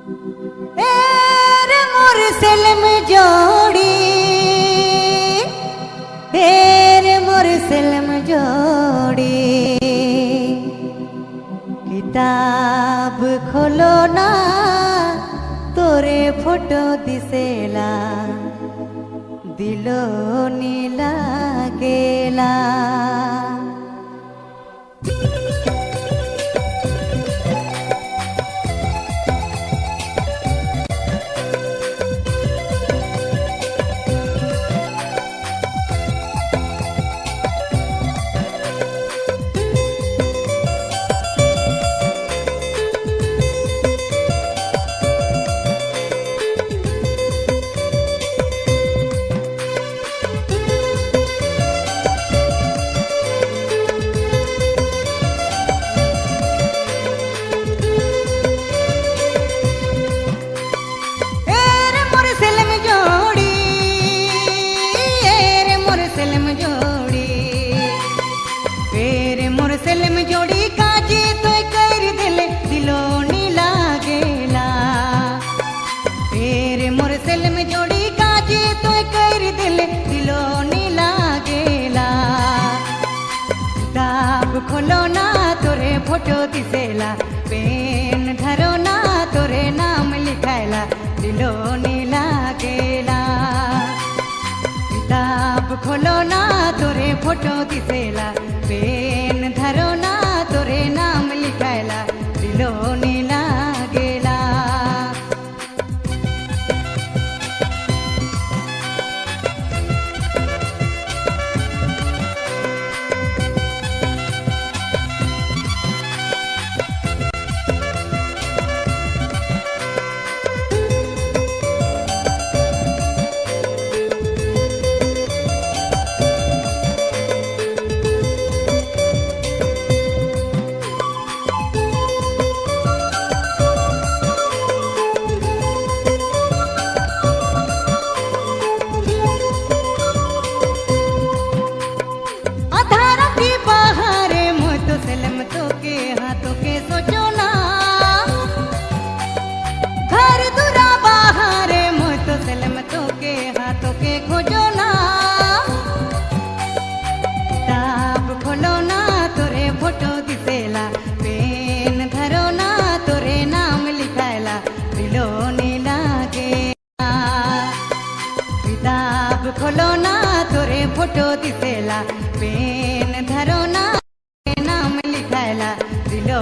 এরে মোর সেলম জোড়ি, এরে মোর সেলম জোড়ি, কিতাব খোলো না তোরে ফটো দিसेला দিলো নীলা গেলা। सेलम जोड़ी काजी तो कर दिले दिलो नीला गेला। फिर मोर सेलम जोड़ी काजी तो कर दिले दिलो नीला गेला। किताब खोलो ना तोरे फोटो दिसेला, पेन धरो ना तोरे नाम लिखायला दिलो नीला गेला। किताब खोलो ना तोरे फोटो दिसेला, पेन धरो ना तोरे नाम लिखायला दिलो नीला गेला। सेलम तो के हाथों के सोचो ना, घर दूरा बाहर मुझ तो सेलम तो के हाथों के खोजो ना। किताब खोलो ना तोरे फोटो दिसेला, पेन धरो ना तोरे नाम लिखायला दिलो नीला गेला। किताब खोलो ना तोरे फोटो दिसेला, पेन धरो ना नाम लिखायला दिलो।